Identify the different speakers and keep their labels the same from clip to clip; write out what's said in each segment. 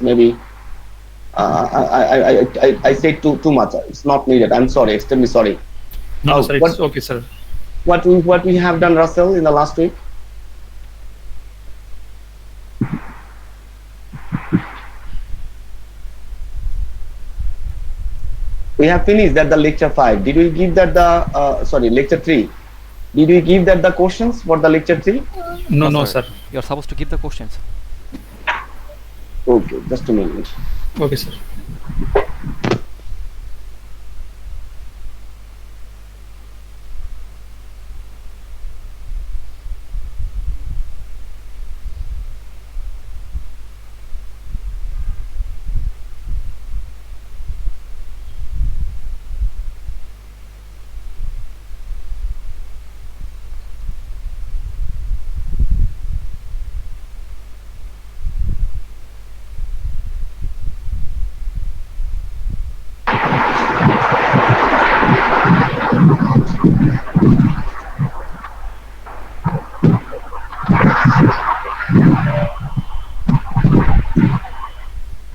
Speaker 1: maybe I say too much. It's not needed. I'm sorry, extremely sorry.
Speaker 2: No, no, sir. It's
Speaker 1: What
Speaker 2: okay, sir.
Speaker 1: we have done, Russell, in the last week? We have finished that the lecture 5. Did we give that the sorry, lecture 3? Did we give that the questions for the lecture 3?
Speaker 2: No,
Speaker 3: No,
Speaker 2: no,
Speaker 3: sir.
Speaker 2: sir.
Speaker 3: You're supposed to give the questions.
Speaker 1: Okay, just a minute.
Speaker 2: Okay, sir.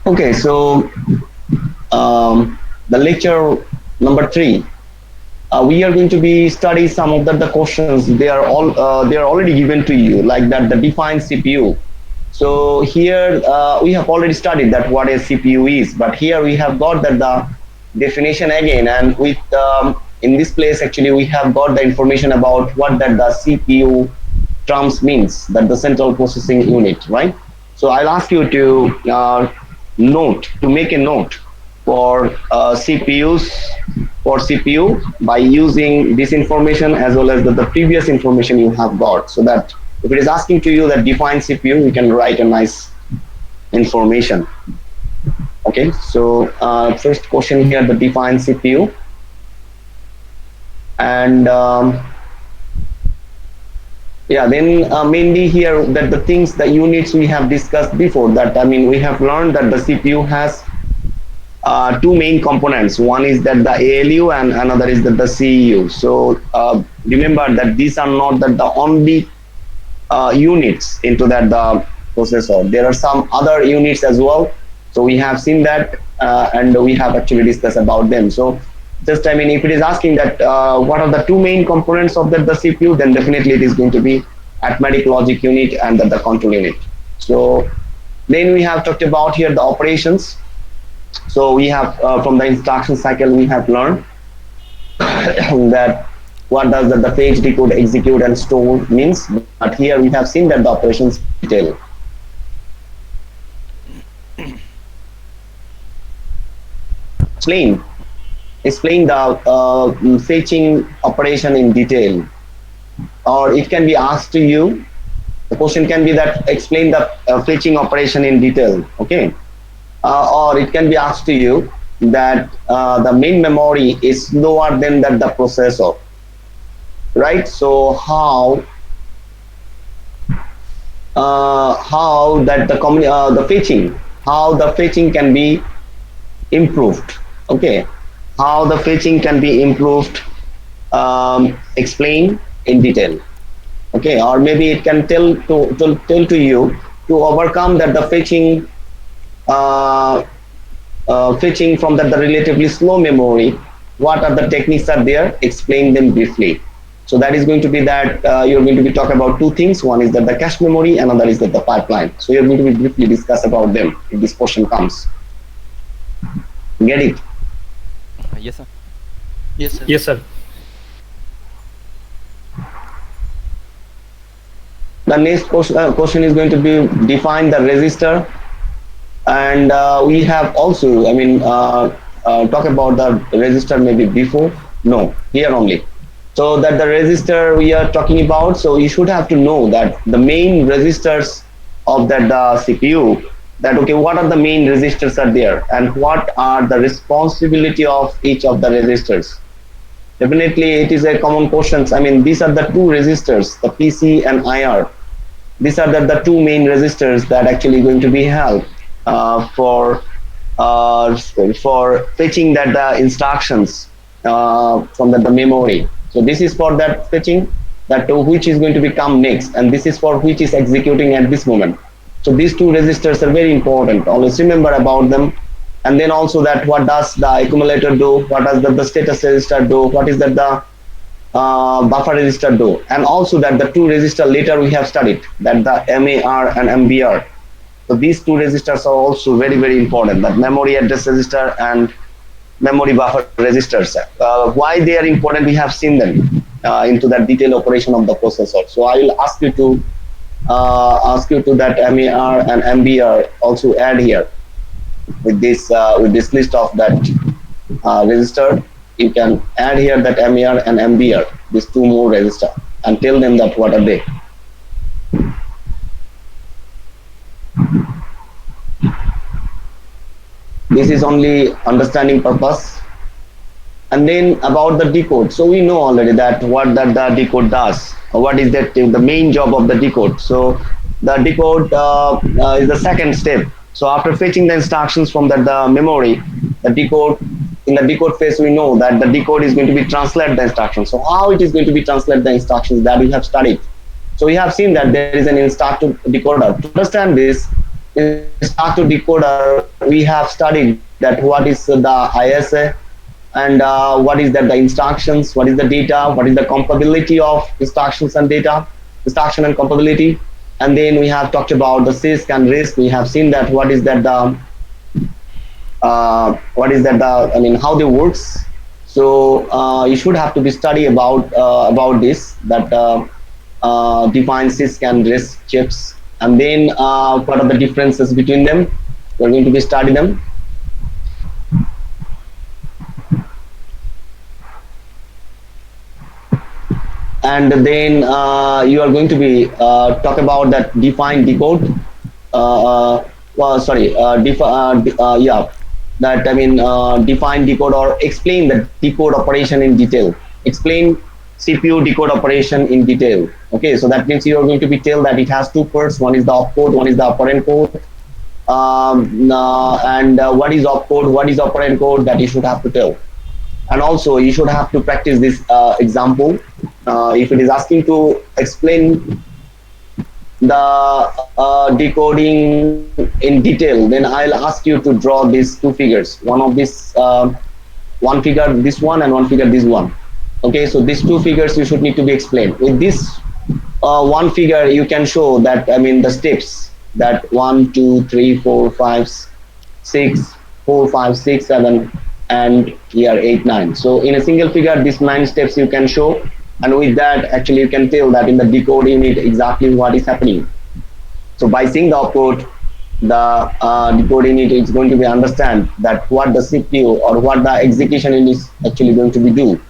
Speaker 1: Okay, so the lecture number 3. We are going to be study some of the questions. They are already given to you, like that the defined CPU. So here we have already studied that what a CPU is, but here we have got that the definition again, and with in this place actually we have got the information about what that the CPU terms means, that the central processing unit, right? So I'll ask you to make a note for CPU by using this information as well as the previous information you have got, so that if it is asking to you that define CPU, you can write a nice information. Okay, so first question here, the define CPU, and yeah, then mainly here that the things, the units we have discussed before, that I mean we have learned that the CPU has two main components. One is that the ALU and another is that the CEU. So remember that these are not that the only units into that the processor. There are some other units as well. So we have seen that and we have actually discussed about them. So just I mean, if it is asking that what are the two main components of the CPU, then definitely it is going to be arithmetic logic unit and the control unit. So then we have talked about here the operations. So we have from the instruction cycle we have learned that what does the fetch, decode, execute, and store means. But here we have seen that the operations detail. Explain, explain the fetching operation in detail, or it can be asked to you. The question can be that explain the fetching operation in detail. Okay, or it can be asked to you that the main memory is slower than that the processor, right? So how that the fetching, how the fetching can be improved. Okay, how the fetching can be improved, explain in detail. Okay, or maybe it can tell to you to overcome that the fetching uh, fetching from that the relatively slow memory, what are the techniques are there, explain them briefly. So that is going to be that you're going to be talking about two things. One is that the cache memory, another is that the pipeline. So you're going to be briefly discuss about them if this question comes. Get it?
Speaker 3: Yes, sir.
Speaker 4: Yes, sir.
Speaker 2: Yes, sir.
Speaker 1: The next question is going to be define the register, and we have also, I mean, talk about the register maybe before. No, here only. So that the register we are talking about. So you should have to know that the main registers of that the CPU. That okay, what are the main registers are there, and what are the responsibility of each of the registers. Definitely, it is a common question. I mean, these are the two registers, the PC and IR. These are the two main registers that actually going to be held for fetching that the instructions from the memory. So this is for that fetching that which is going to become next, and this is for which is executing at this moment. So these two registers are very important. Always remember about them. And then also that what does the accumulator do? What does the status register do? What is that the buffer register do? And also that the two register later we have studied that the MAR and MBR. So these two registers are also very very important. That memory address register and memory buffer registers. Why they are important? We have seen them into that detailed operation of the processor. So I will ask you to that MAR and MBR also add here with this list of that register. You can add here that MAR and MBR, these two more register, and tell them that what are they. This is only understanding purpose. And then about the decode, so we know already that what that the decode does. What is that the main job of the decode? So the decode is the second step. So after fetching the instructions from the memory, the decode, in the decode phase we know that the decode is going to be translate the instructions. So how it is going to be translate the instructions, that we have studied. So we have seen that there is an instructor decoder. To understand this instructor decoder, we have studied that what is the ISA, and what is that the instructions, what is the data, what is the compatibility of instructions and data, instruction and compatibility. And then we have talked about the CISC and RISC. We have seen that what is that the I mean how they works. So you should have to be study about this, that define CISC and RISC chips, and then what are the differences between them. We're going to be study them. And then you are going to be talk about that define decode. Yeah, that I mean define decode or explain the decode operation in detail. Explain CPU decode operation in detail. Okay, so that means you are going to be tell that it has two parts. One is the opcode, one is the operand code. What is opcode, what is operand code, that you should have to tell. And also you should have to practice this example. If it is asking to explain the decoding in detail, then I'll ask you to draw these two figures. One of this, one figure this one and one figure this one. Okay, so these two figures you should need to be explained. With this one figure, you can show that I mean the steps, that 1, 2, 3, 4, 5, 6, 4, 5, 6, 7, and here 8, 9. So in a single figure, these 9 steps you can show, and with that actually you can tell that in the decode unit exactly what is happening. So by seeing the opcode, the decode unit is going to be understand that what the CPU or what the execution unit is actually going to be do.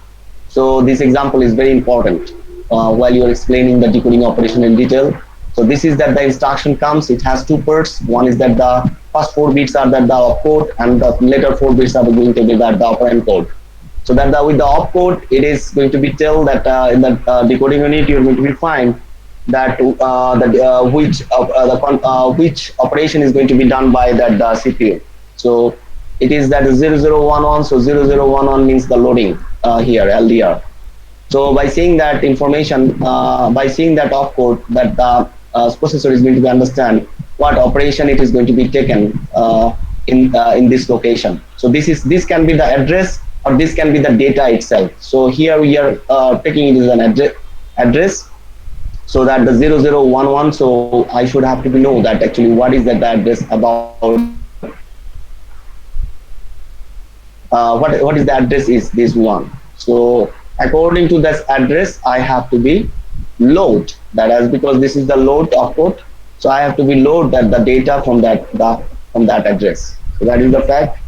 Speaker 1: So this example is very important while you are explaining the decoding operation in detail. So this is that the instruction comes, it has two parts. One is that the first 4 bits are that the opcode, and the later 4 bits are going to be that the operand code. So that with the opcode, it is going to be tell that in the decoding unit you're going to be find that which operation is going to be done by that CPU. So it is that 0011. So 0011 means the loading here LDR. So by seeing that information, by seeing that opcode, that the processor is going to be understand what operation it is going to be taken in this location. So this can be the address, or this can be the data itself. So here we are taking it as an address. So that the 0011. So I should have to know that actually what is that address about. What is the address is this one. So according to this address, I have to be load that, as because this is the load opcode. So I have to be load that the data from that address. So that is the fact.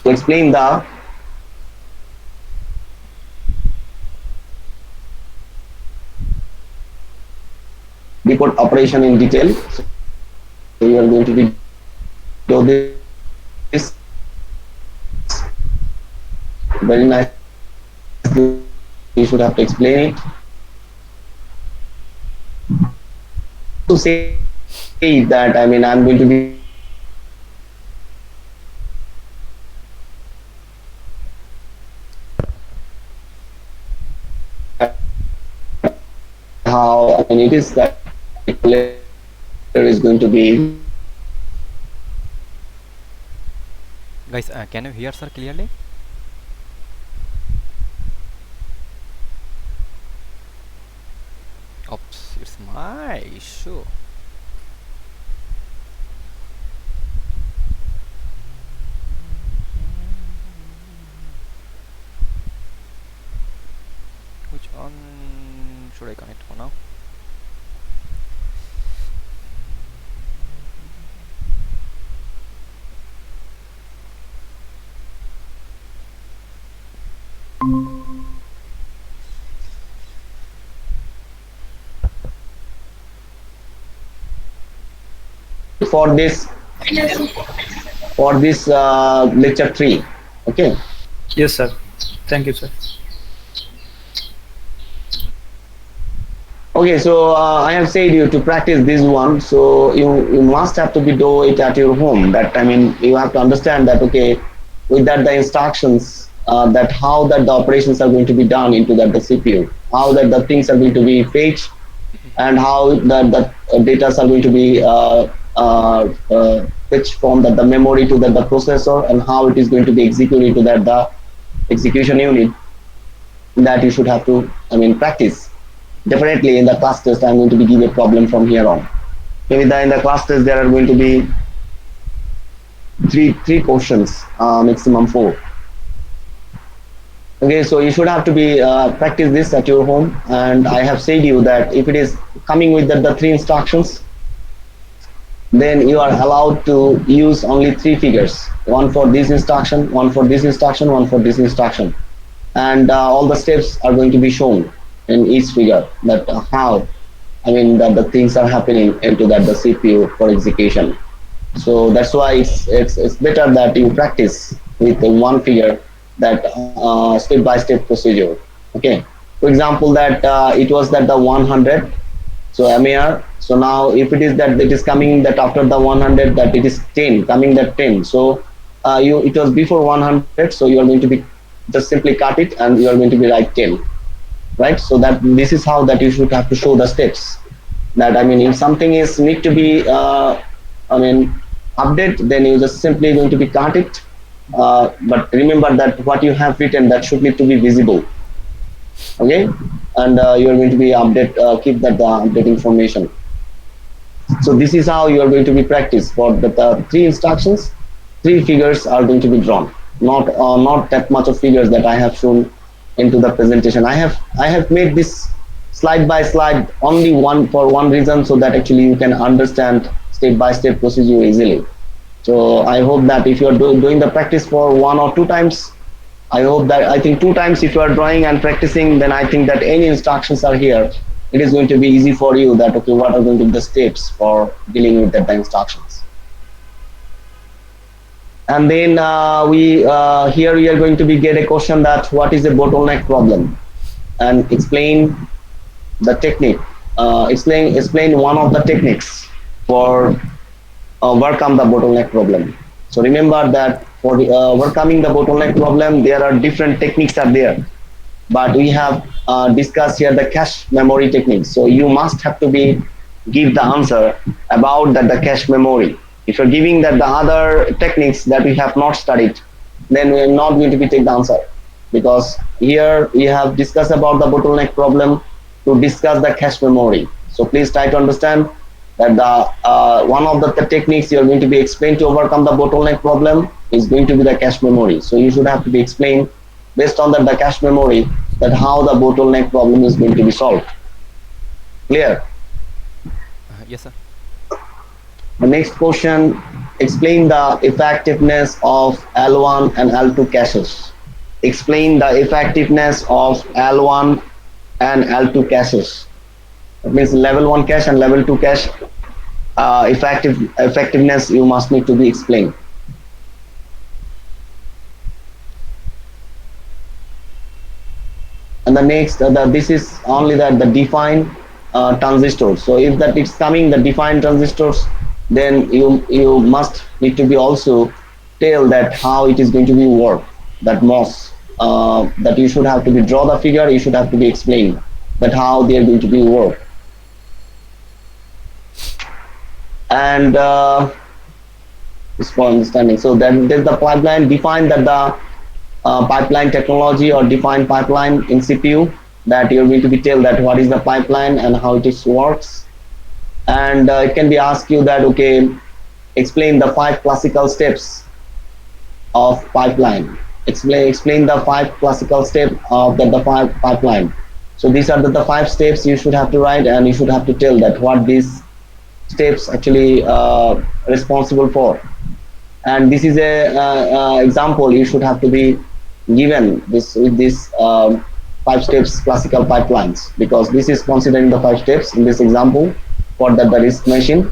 Speaker 1: To explain the decode operation in detail. So we are going to be do this very nice. You should have to explain it. To say that I mean I'm going to be how, I mean, it is that is going to be.
Speaker 3: Guys, can you hear sir clearly? Oops, it's my issue. Which one should I connect for now?
Speaker 1: For this lecture 3. Okay.
Speaker 2: Yes, sir. Thank you, sir.
Speaker 1: Okay, so I have said you to practice this one, so you must have to be do it at your home. That, I mean, you have to understand that, okay, with that the instructions, that how that the operations are going to be done into that the CPU, how that the things are going to be fetched, and how the data are going to be fetched from the memory to the processor, and how it is going to be executed to that the execution unit. That you should have to, I mean, practice. Definitely in the class test I'm going to be give a problem from here on. Maybe in the class test there are going to be three questions, maximum 4. Okay, so you should have to be practice this at your home, and I have said you that if it is coming with the 3 instructions, then you are allowed to use only 3 figures, one for this instruction, one for this instruction, one for this instruction, and all the steps are going to be shown in each figure, that how, I mean, that the things are happening into that the CPU for execution. So that's why it's better that you practice with the one figure, that step-by-step procedure. Okay, for example, that it was that the 100, so MAR. So now if it is that it is coming that after the 100 that it is 10 coming that 10, so it was before 100, so you are going to be just simply cut it and you are going to be write 10, right? So that this is how that you should have to show the steps. That, I mean, if something is need to be I mean, update, then you just simply going to be cut it, but remember that what you have written that should need to be visible. Okay, and you are going to be update, keep that the update information. So this is how you are going to be practice for the 3 instructions. 3 figures are going to be drawn, not that much of figures that I have shown into the presentation. I have made this slide by slide only for one reason, so that actually you can understand step-by-step procedure easily. So I hope that if you are doing the practice for 1 or 2 times, I hope that, I think 2 times if you are drawing and practicing, then I think that any instructions are here, it is going to be easy for you that, okay, what are going to be the steps for dealing with the instructions. And then here we are going to be get a question that what is a bottleneck problem, and explain the technique, explain one of the techniques for overcome the bottleneck problem. So remember that for overcoming the bottleneck problem, there are different techniques are there, but we have discussed here the cache memory technique. So you must have to be give the answer about that the cache memory. If you're giving that the other techniques that we have not studied, then we are not going to be take the answer, because here we have discussed about the bottleneck problem to discuss the cache memory. So please try to understand that the one of the techniques you are going to be explained to overcome the bottleneck problem is going to be the cache memory. So you should have to be explained based on that the cache memory, that how the bottleneck problem is going to be solved. Clear?
Speaker 3: Yes, sir.
Speaker 1: The next question, explain the effectiveness of L1 and L2 caches. Explain the effectiveness of L1 and L2 caches. That means level 1 cache and level 2 cache effectiveness you must need to be explained. And the next, this is only that the defined transistors. So if that is coming the defined transistors, then you must need to be also tell that how it is going to be work, that MOS, that you should have to be draw the figure, you should have to be explained that how they are going to be work. And just for understanding, so then there's the pipeline. Define that the pipeline technology or define pipeline in CPU, that you're going to be tell that what is the pipeline and how it is works. And it can be asked you that, okay, explain the 5 classical steps of pipeline. Explain the 5 classical steps of the pipeline. So these are the 5 steps you should have to write, and you should have to tell that what these steps actually responsible for. And this is a example you should have to be given this with this 5 steps classical pipelines, because this is considering the 5 steps in this example for the risk machine.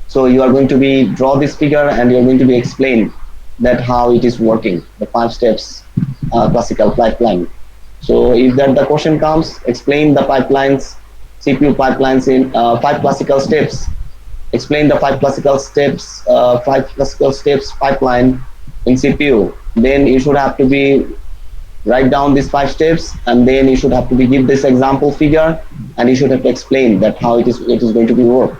Speaker 1: So you are going to be draw this figure, and you are going to be explain that how it is working, the 5 steps classical pipeline. So if that the question comes, explain the pipelines, CPU pipelines in 5 classical steps. Explain the 5 classical steps, 5 classical steps pipeline in CPU. Then you should have to be write down these 5 steps, and then you should have to be give this example figure, and you should have to explain that how it is going to be work.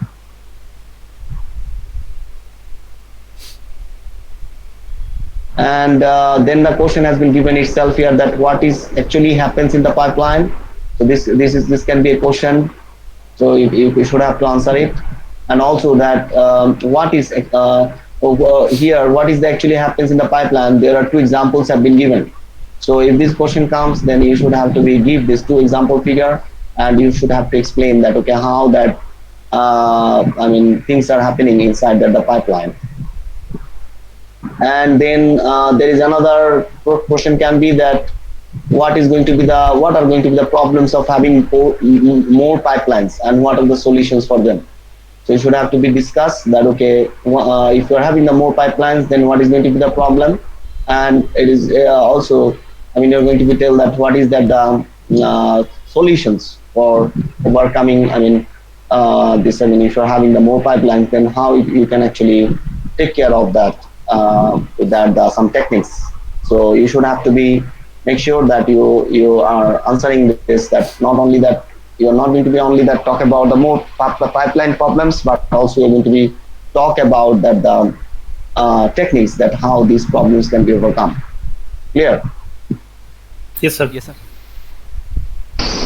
Speaker 1: And then the question has been given itself here, that what is actually happens in the pipeline. So this can be a question, so you should have to answer it. And also that what is here, what is actually happens in the pipeline. There are 2 examples have been given. So if this question comes, then you should have to be give this 2 example figure, and you should have to explain that, okay, how that things are happening inside the pipeline. And then there is another question can be that what are going to be the problems of having more pipelines, and what are the solutions for them. So you should have to be discussed that, okay, if you're having the more pipelines, then what is going to be the problem. And it is also, you're going to be tell that what is that solutions for overcoming this. If you're having the more pipelines, then how you can actually take care of that with that some techniques. So you should have to be make sure that you are answering this, that not only that you are not going to be only that talk about the more pipeline problems, but also you're going to be talk about that the techniques that how these problems can be overcome. Clear?
Speaker 2: Yes, sir.
Speaker 3: Yes, sir.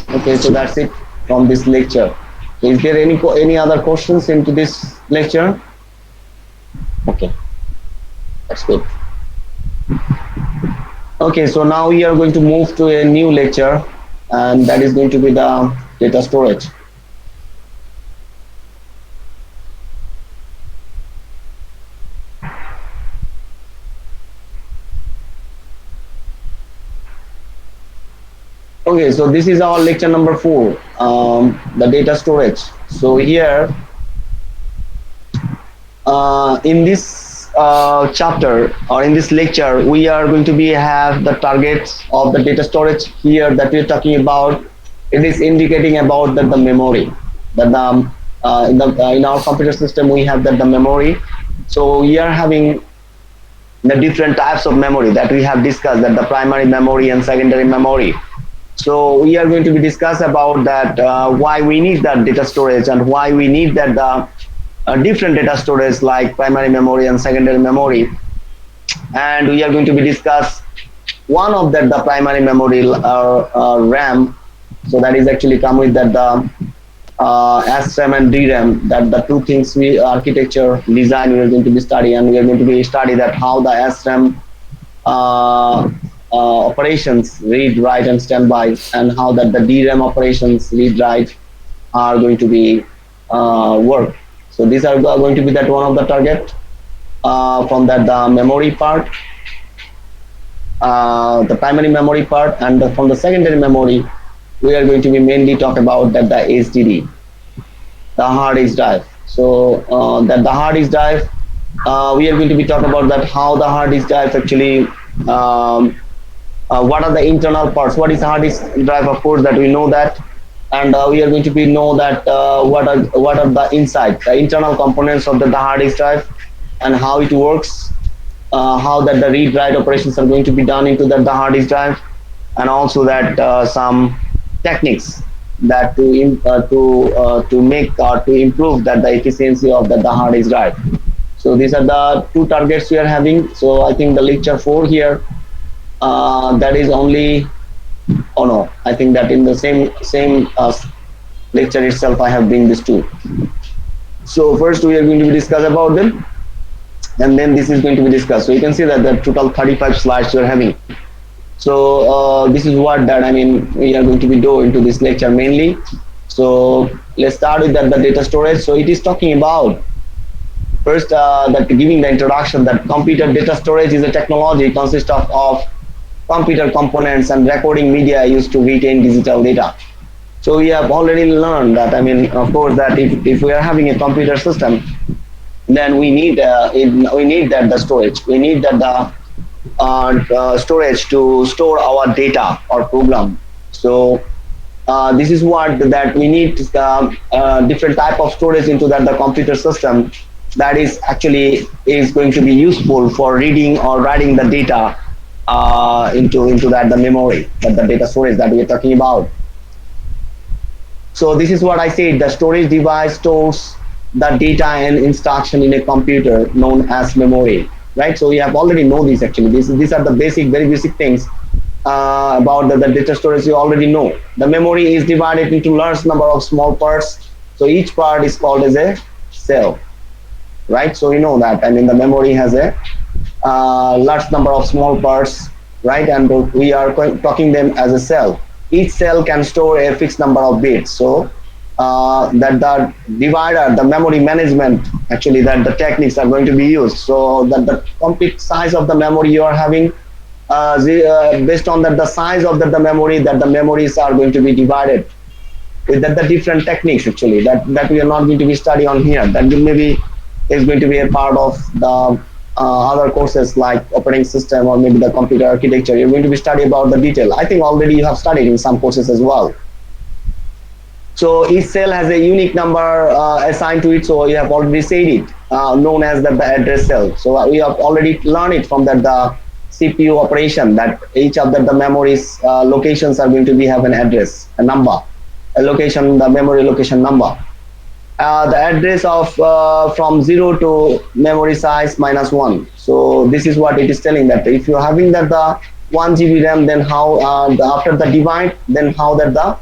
Speaker 1: Okay, so that's it from this lecture. So is there any other questions into this lecture? Okay, that's good. Okay, so now we are going to move to a new lecture, and that is going to be the data storage. Okay, so this is our lecture number 4, the data storage. So here, in this chapter or in this lecture, we are going to be have the targets of the data storage here that we're talking about. It is indicating about that the memory, that in our computer system we have that the memory. So we are having the different types of memory that we have discussed, that the primary memory and secondary memory. So we are going to be discuss about that why we need that data storage, and why we need that the different data storage like primary memory and secondary memory. And we are going to be discuss one of that the primary memory RAM. So that is actually come with that the SRAM and DRAM, that the 2 things we architecture design we are going to be study, and we are going to be study that how the SRAM operations read, write and standby, and how that the DRAM operations read, write are going to be work. So these are going to be that one of the target from that the memory part, the primary memory part, and from the secondary memory we are going to be mainly talk about that the HDD, the hard disk drive. So that the hard disk drive, we are going to be talk about that how the hard disk drive actually what are the internal parts, what is hard disk drive, of course that we know that. And we are going to be know that what are the inside the internal components of the hard disk drive, and how it works, how that the read write operations are going to be done into that the hard disk drive, and also that some techniques that to make or to improve that the efficiency of that the hard disk drive. So these are the two targets we are having. So I think the lecture 4 here, that is only, oh no, I think that in the same lecture itself I have bring this two. So first we are going to be discuss about them, and then this is going to be discussed. So you can see that the total 35 slides you are having. So this is what that I mean we are going to be do into this lecture mainly. So let's start with that the data storage. So it is talking about first that giving the introduction that computer data storage is a technology consists of computer components and recording media used to retain digital data. So we have already learned that I mean of course that if we are having a computer system, then we need we need that the storage, we need that the storage to store our data or program. So this is what that we need different type of storage into that the computer system that is actually is going to be useful for reading or writing the data into that the memory, that the data storage that we are talking about. So this is what I said, the storage device stores the data and instruction in a computer known as memory, right? So you have already know this actually. These are the basic, very basic things about the data storage you already know. The memory is divided into large number of small parts. So each part is called as a cell, right? So you know that, I mean the memory has a large number of small parts, right? And we are talking them as a cell. Each cell can store a fixed number of bits. So that the divider, the memory management, actually that the techniques are going to be used. So that the complete size of the memory you are having, based on that the size of the memory, that the memories are going to be divided with that the different techniques actually that we are not going to be study on here. That maybe is going to be a part of the other courses like operating system or maybe the computer architecture. You're going to be study about the detail. I think already you have studied in some courses as well. So each cell has a unique number assigned to it. So you have already said it, known as the address cell. So we have already learned it from that the CPU operation that each of the memories locations are going to be have an address, a number, a location, the memory location number. The address of from 0 to memory size -1. So this is what it is telling, that if you're having that the 1 GB RAM, then how after the divide, then how that the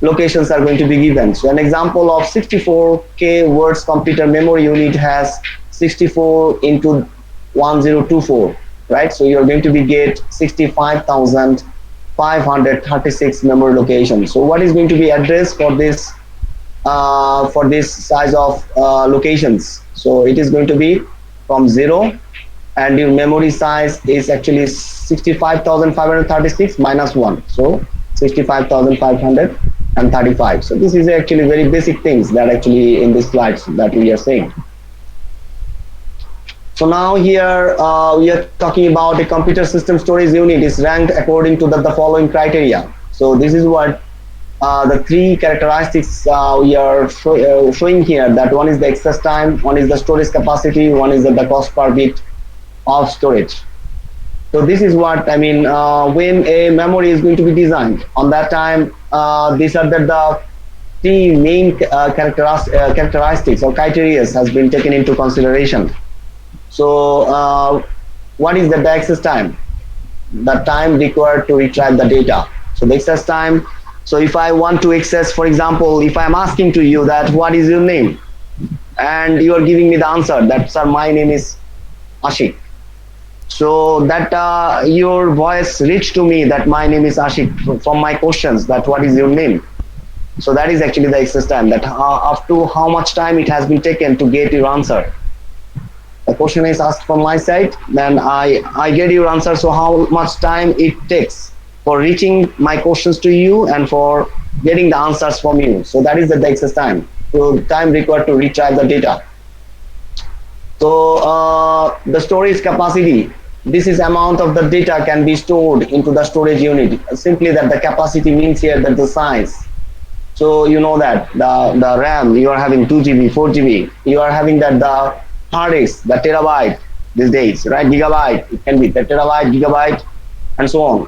Speaker 1: locations are going to be given. So an example of 64K words computer memory unit has 64 into 1024, right? So you're going to be get 65,536 memory locations. So what is going to be address for this size of locations? So it is going to be from 0, and your memory size is actually 65,536 -1. So 65,535. So this is actually very basic things that actually in this slides that we are saying. So now here we are talking about a computer system storage unit is ranked according to the following criteria. So this is what the three characteristics we are showing here. That one is the access time, one is the storage capacity, one is the cost per bit of storage. So this is what I mean when a memory is going to be designed. On that time, these are the three main characteristics or criteria has been taken into consideration. So what is the access time? The time required to retrieve the data. So the access time. So if I want to access, for example, if I'm asking to you that what is your name, and you are giving me the answer that sir, my name is Ashik. So that your voice reached to me that my name is Ashik from my questions that what is your name. So that is actually the access time, that up to how much time it has been taken to get your answer. The question is asked from my side, then I get your answer. So how much time it takes for reaching my questions to you and for getting the answers from you. So that is the access time. So time required to retrieve the data. So the storage capacity, this is amount of the data can be stored into the storage unit. Simply that the capacity means here that the size. So you know that the RAM, you are having 2 GB, 4 GB, you are having that the hard disk, the terabyte these days, right? Gigabyte, it can be the terabyte, gigabyte, and so on.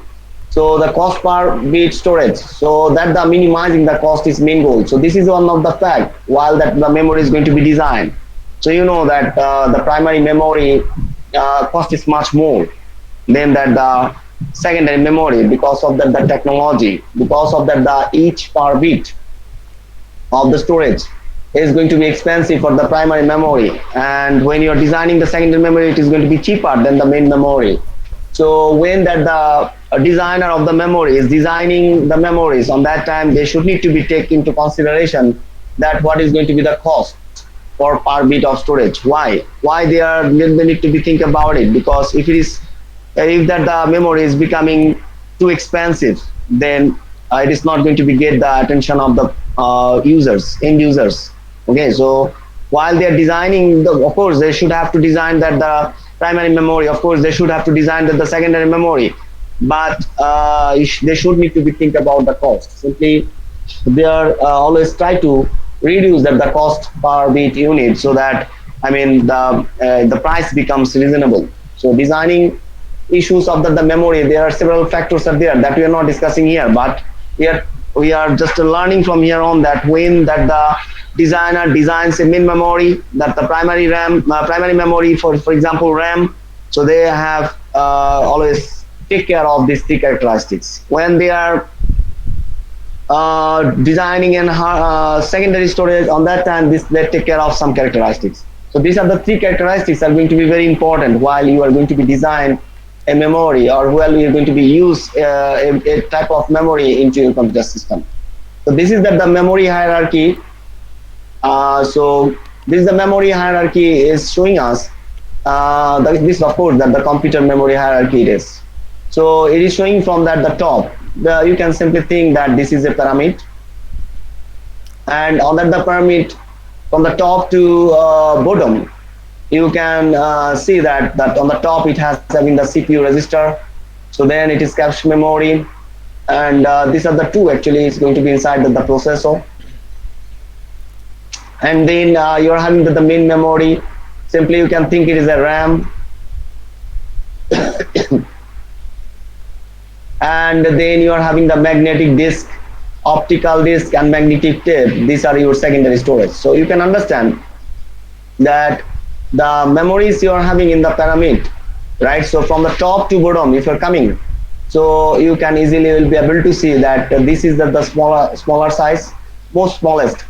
Speaker 1: So the cost per bit storage, so that the minimizing the cost is main goal. So this is one of the fact while that the memory is going to be designed. So you know that the primary memory cost is much more than that the secondary memory, because of that the technology, because of that the each per bit of the storage is going to be expensive for the primary memory, and when you're designing the secondary memory it is going to be cheaper than the main memory. So when that the designer of the memory is designing the memories, on that time they should need to be take into consideration that what is going to be the cost for per bit of storage. Why they need to be think about it, because if that the memory is becoming too expensive, then it is not going to be get the attention of the end users. Okay, so while they are designing of course they should have to design that the primary memory, of course they should have to design that the secondary memory, but they should need to be think about the cost. Simply they are always try to reduce that the cost per bit unit, so that the price becomes reasonable. So designing issues of the memory, there are several factors are there that we are not discussing here, but we are just learning from here on that when that the designer designs a main memory, that the primary memory, for example RAM, so they have always take care of these three characteristics. When they are designing and secondary storage, on that time this they take care of some characteristics. So these are the three characteristics are going to be very important while you are going to be design a memory, or while you're going to be use a type of memory into your computer system. So this is the memory hierarchy. So this is the memory hierarchy is showing us this of course that the computer memory hierarchy it is. So it is showing from that the top. You can simply think that this is a pyramid, and on that the pyramid from the top to bottom, you can see that on the top it has having the CPU register. So then it is cache memory, and these are the two actually is going to be inside the processor, and then you're having the main memory. Simply you can think it is a RAM, and then you are having the magnetic disk, optical disk, and magnetic tape. These are your secondary storage. So you can understand that the memories you are having in the pyramid, right? So from the top to bottom if you're coming, so you can easily will be able to see that this is the smaller size, most smallest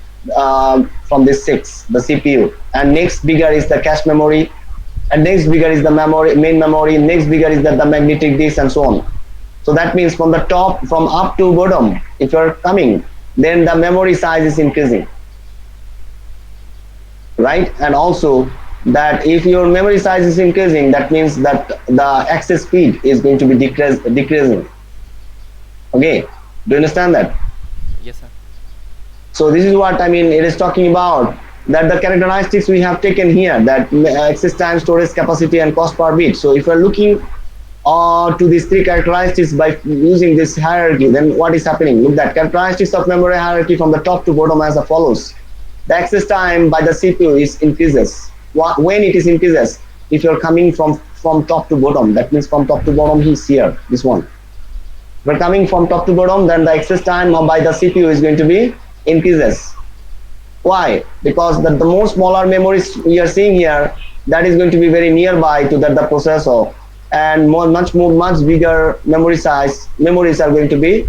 Speaker 1: from this six, the CPU, and next bigger is the cache memory, and next bigger is the main memory, next bigger is the magnetic disk, and so on. So that means from the top, from up to bottom, if you're coming, then the memory size is increasing, right? And also that if your memory size is increasing, that means that the access speed is going to be decreasing. Okay, do you understand that?
Speaker 3: Yes, sir.
Speaker 1: So this is what it is talking about, that the characteristics we have taken here, that access time, storage capacity, and cost per bit. So if you're looking to these three characteristics by using this hierarchy, then what is happening? Look, that characteristics of memory hierarchy from the top to bottom as follows. The access time by the CPU is increases. When it is increases, if you're coming from top to bottom, that means from top to bottom is here, this one. If you're coming from top to bottom, then the access time by the CPU is going to be increases. Why? Because the more smaller memories we are seeing here, that is going to be very nearby to the processor, and much bigger memories are going to be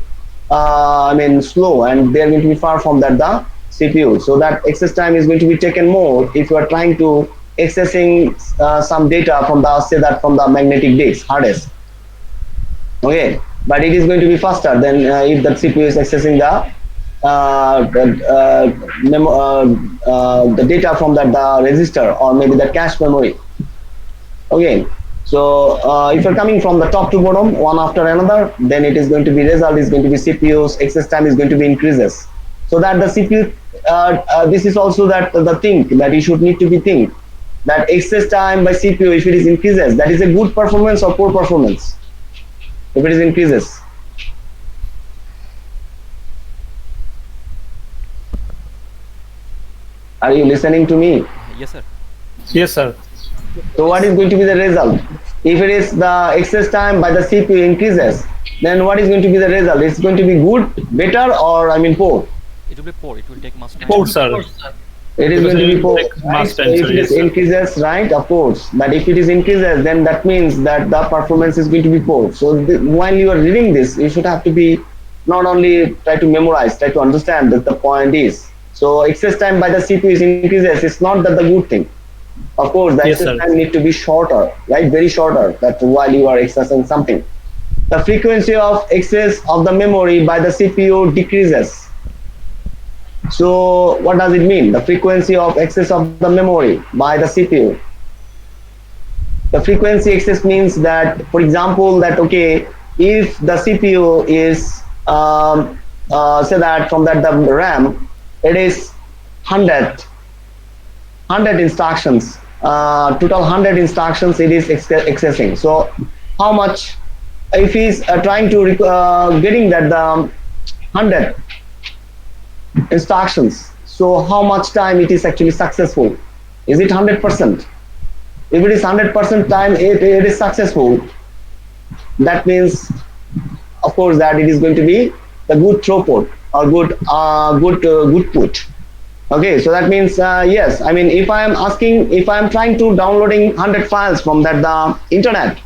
Speaker 1: slow, and they are going to be far from the CPU. So that access time is going to be taken more if you are trying to accessing some data from the magnetic disk, hard disk. Okay, but it is going to be faster than if the CPU is accessing the data from the register, or maybe the cache memory. Okay, so if you're coming from the top to bottom one after another, then it is going to be result is going to be CPU's access time is going to be increases. So that the CPU this is also that the thing that you should need to be think, that access time by CPU, if it is increases, that is a good performance or poor performance if it is increases. Are you listening to me?
Speaker 3: Yes, sir.
Speaker 2: Yes, sir.
Speaker 1: So what is going to be the result? If it is the access time by the CPU increases, then what is going to be the result? It's going to be good, better, or I mean poor.
Speaker 3: It will be poor. It will take much time.
Speaker 2: Poor, sir.
Speaker 1: It is
Speaker 2: Because
Speaker 1: going to
Speaker 2: it
Speaker 1: be
Speaker 2: will
Speaker 1: poor,
Speaker 2: take
Speaker 1: right?
Speaker 2: much
Speaker 1: So
Speaker 2: time,
Speaker 1: if
Speaker 2: sir.
Speaker 1: it
Speaker 2: Yes,
Speaker 1: is
Speaker 2: sir.
Speaker 1: increases, right, of course. But if it is increases, then that means that the performance is going to be poor. So while you are reading this, you should have to be not only try to memorize, try to understand that the point is. So access time by the CPU is increases. It's not that the good thing. Of course, the
Speaker 2: Yes,
Speaker 1: access
Speaker 2: sir.
Speaker 1: time need to be shorter, right? Very shorter. That while you are accessing something, the frequency of access of the memory by the CPU decreases. So what does it mean? The frequency of access of the memory by the CPU. The frequency access means that, for example, that okay, if the CPU is say that from that the RAM, it is 100 instructions, total 100 instructions it is accessing. So how much if he's trying to getting that the 100 instructions, so how much time it is actually successful? Is it 100%? If it is 100% time it is successful, that means of course that it is going to be the good throughput or good put. Okay, so that means yes, I mean if I am asking, if I am trying to downloading 100 files from that the internet,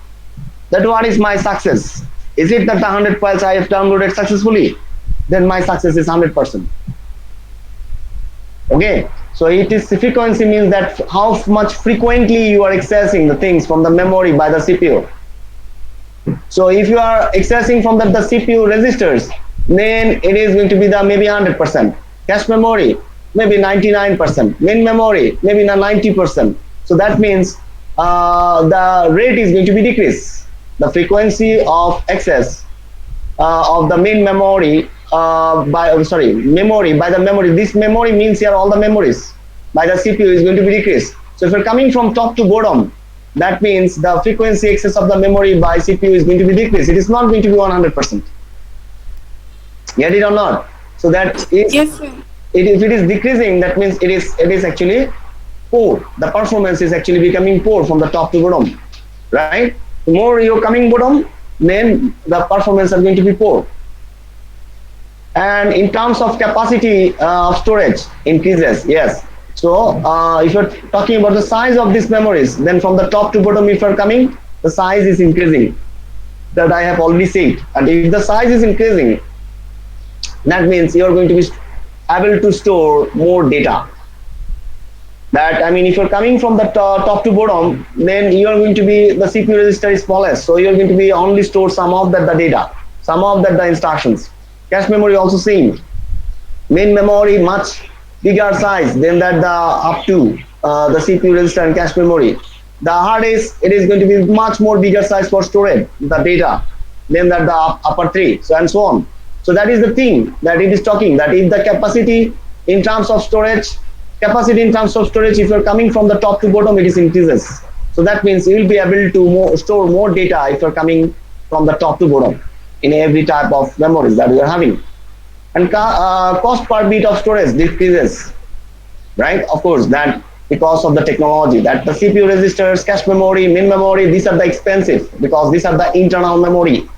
Speaker 1: that what is my success? Is it that the 100 files I have downloaded successfully? Then my success is 100%. Okay, so it is frequency means that how much frequently you are accessing the things from the memory by the CPU. So if you are accessing from the CPU registers, then it is going to be the maybe 100%. Cache memory maybe 99%. Main memory maybe 90%. So that means the rate is going to be decreased. The frequency of access of the main memory memory by the memory. This memory means here all the memories by the CPU is going to be decreased. So if you're coming from top to bottom, that means the frequency access of the memory by CPU is going to be decreased. It is not going to be 100%. Get it or not? So that is,
Speaker 4: Yes, sir.
Speaker 1: if it is decreasing, that means it is actually poor. The performance is actually becoming poor from the top to bottom, right? The more you're coming bottom, then the performance are going to be poor. And in terms of capacity of storage increases, yes. So if you're talking about the size of these memories, then from the top to bottom if you're coming, the size is increasing, that I have already said. And if the size is increasing, that means you're going to be able to store more data. That I mean, if you're coming from the top to bottom, then you're going to be the CPU register is smallest, so you're going to be only store some of that the data, some of that the instructions. Cache memory also same. Main memory much bigger size than that the up to the CPU register and cache memory. The hard disk, it is going to be much more bigger size for storage the data than that the upper three, so and so on. So that is the thing that it is talking, that if the capacity in terms of storage, if you're coming from the top to bottom, it is increases. So that means you will be able to store more data if you're coming from the top to bottom in every type of memories that you are having. And cost per bit of storage decreases, right? Of course, that because of the technology, that the CPU registers, cache memory, main memory, these are the expensive because these are the internal memory.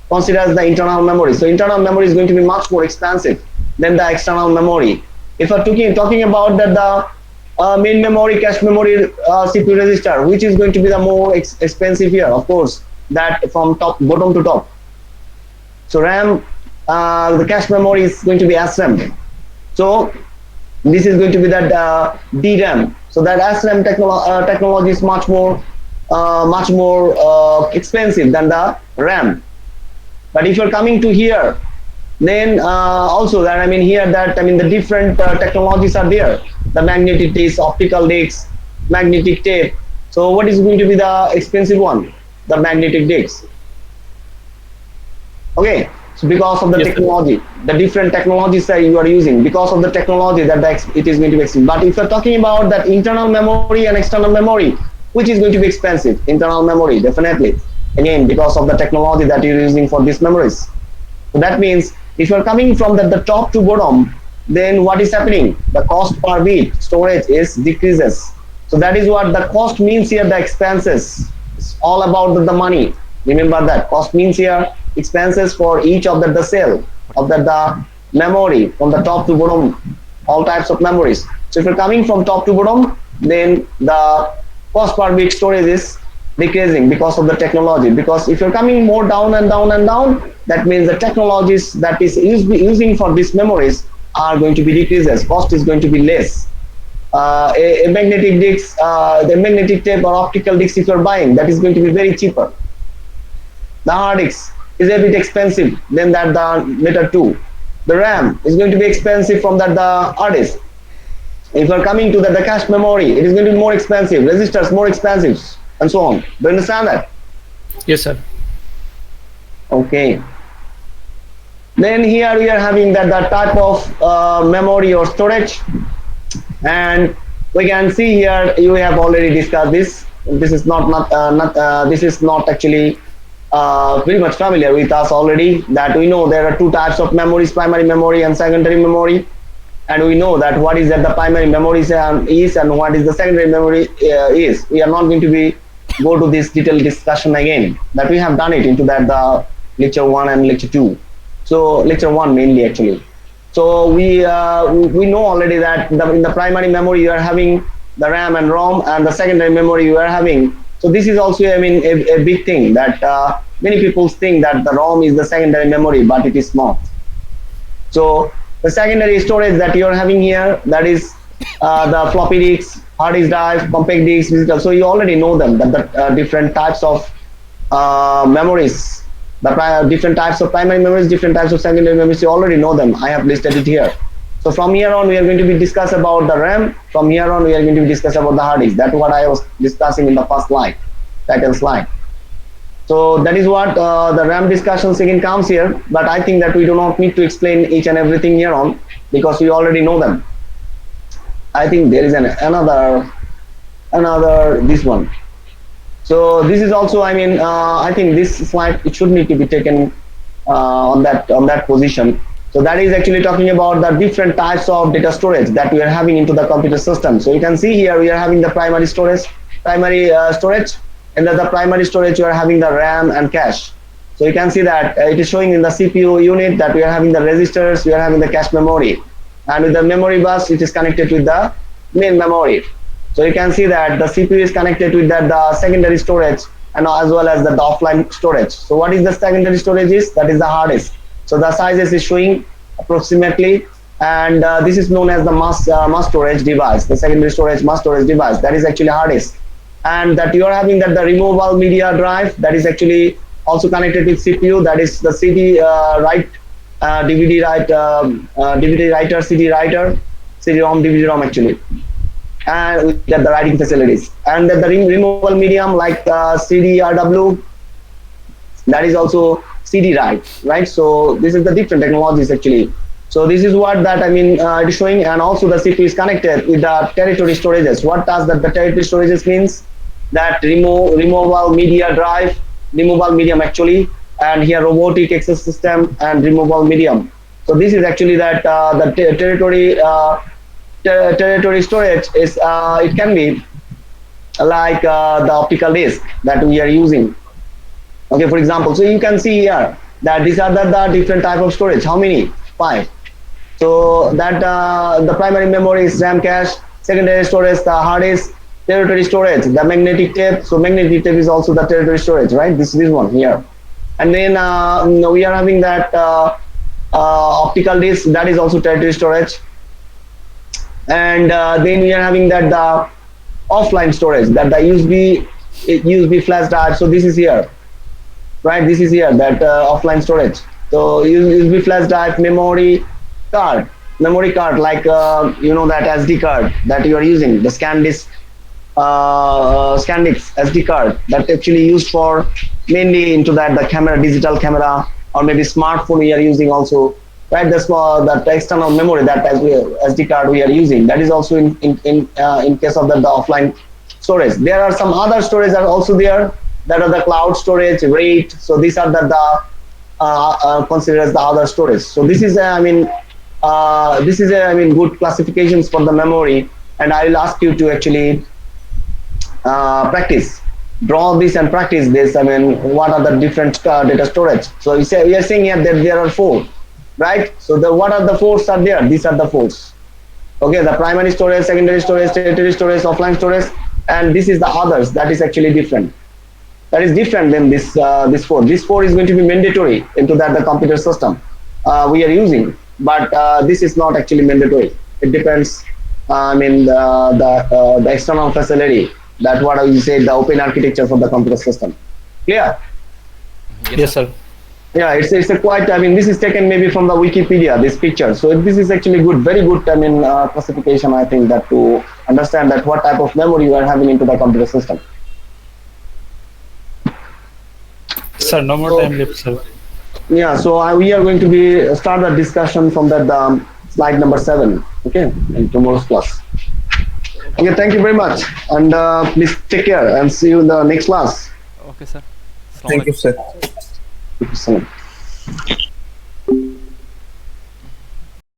Speaker 1: Consider as the internal memory. So internal memory is going to be much more expensive than the external memory. If we're talking about that the main memory, cache memory, CPU register, which is going to be the more expensive here, of course, that from bottom to top. So RAM, the cache memory is going to be SRAM. So this is going to be that DRAM. So that SRAM technology is much more expensive than the RAM. But if you're coming to here, then also that I mean here that I mean the different technologies are there. The magnetic disc, optical discs, magnetic tape. So what is going to be the expensive one? The magnetic discs. Okay, so because of the technology, the different technologies that you are using, because of the technology that it is going to be expensive. But if you're talking about that internal memory and external memory, which is going to be expensive? Internal memory, definitely. Again, because of the technology that you're using for these memories. So that means if you're coming from the top to bottom, then what is happening? The cost per bit storage is decreases. So that is what the cost means here, the expenses. It's all about the money. Remember that cost means here expenses for each of the cell of the memory from the top to bottom, all types of memories. So if you're coming from top to bottom, then the cost per bit storage is decreasing because of the technology. Because if you're coming more down and down and down, that means the technologies that is using for these memories are going to be decreases. Cost is going to be less. A magnetic disc, the magnetic tape or optical disc, if you're buying, that is going to be very cheaper. The hard disk is a bit expensive than that the later two. The RAM is going to be expensive from that the hard disk. If you're coming to the cache memory, it is going to be more expensive. Registers more expensive, and so on. Do you understand that?
Speaker 2: Yes, sir.
Speaker 1: Okay. Then here we are having that type of memory or storage, and we can see here you have already discussed this. This is this is not actually very much familiar with us already. That we know there are two types of memories: primary memory and secondary memory. And we know that what is that the primary memory is and what is the secondary memory is. We are not going to be go to this detailed discussion again. That we have done it into that the lecture 1 and lecture 2. So lecture 1 mainly actually. So we know already that in the primary memory you are having the RAM and ROM, and the secondary memory you are having. So this is also a big thing that many people think that the ROM is the secondary memory, but it is not. So the secondary storage that you are having here, that is the floppy disks, hard disk drive, compact disks, digital. So you already know them, that the different types of memories, the different types of primary memories, different types of secondary memories. You already know them. I have listed it here. So from here on, we are going to be discuss about the RAM. From here on, we are going to be discuss about the hard disk. That's what I was discussing in the first slide, title slide. So that is what the RAM discussion second comes here, but I think that we do not need to explain each and everything here on, because we already know them. I think there is another this one. So this is also, I mean, I think this slide, it should need to be taken on that position. So that is actually talking about the different types of data storage that we are having into the computer system. So you can see here we are having the primary storage, and the primary storage you are having the RAM and cache. So you can see that it is showing in the CPU unit that we are having the registers, we are having the cache memory, and with the memory bus it is connected with the main memory. So you can see that the CPU is connected with the secondary storage, and as well as the offline storage. So what is the secondary storage is? That is the hard disk. So the sizes is showing approximately, and this is known as the mass storage device, the secondary storage mass storage device. That is actually hard disk. And that you are having that the removable media drive, that is actually also connected with CPU, that is the CD write, DVD write, DVD writer, CD writer, CD-ROM, DVD-ROM actually, and with the writing facilities. And that the removable medium like CD-RW, that is also CD write, right? So this is the different technologies actually. So this is what that, I mean, it is showing. And also the CPU is connected with the territory storages. What does that the territory storages means? That removable media drive, removable medium actually, and here robotic access system and removable medium. So this is actually that the territory storage is it can be like the optical disk that we are using. Okay, for example, so you can see here that these are the different type of storage. How many? 5. So that the primary memory is RAM cache, secondary storage the hard disk, territory storage the magnetic tape. So magnetic tape is also the territory storage, right? This one here. And then we are having that optical disk, that is also territory storage. And then we are having that the offline storage, that the USB flash drive. So this is here, right? This is here that offline storage. So USB flash drive, memory card like you know that SD card that you are using, the SanDisk SD card that actually used for mainly into that the camera, digital camera, or maybe smartphone we are using also, right? That's for that external memory, that SD card we are using, that is also in case of the offline storage. There are some other storage are also there, that are the cloud storage, RAID. So these are the considered as the other storage. So this is I mean good classifications for the memory, and I will ask you to actually practice draw this and practice this, I mean, what are the different data storage? So we are saying here that there are four, right? So what are the fours are there? These are the fours. Okay, the primary storage, secondary storage, tertiary storage, offline storage, and this is the others. That is actually different. That is different than this four. This four is going to be mandatory into that the computer system we are using, but this is not actually mandatory. It depends. I mean the external facility. That what I say the open architecture for the computer system. Clear?
Speaker 2: Yes, sir.
Speaker 1: Yeah, it's a quite. I mean, this is taken maybe from the Wikipedia. This picture. So this is actually good, very good. I mean, classification. I think that to understand that what type of memory you are having into the computer system.
Speaker 2: Sir, no more time left, sir.
Speaker 1: Yeah, so we are going to be start the discussion from that slide number 7. Okay, in tomorrow's class. Okay, thank you very much, and please take care and see you in the next class.
Speaker 3: Okay, sir.
Speaker 2: Thank you, sir.
Speaker 1: Thank you so much.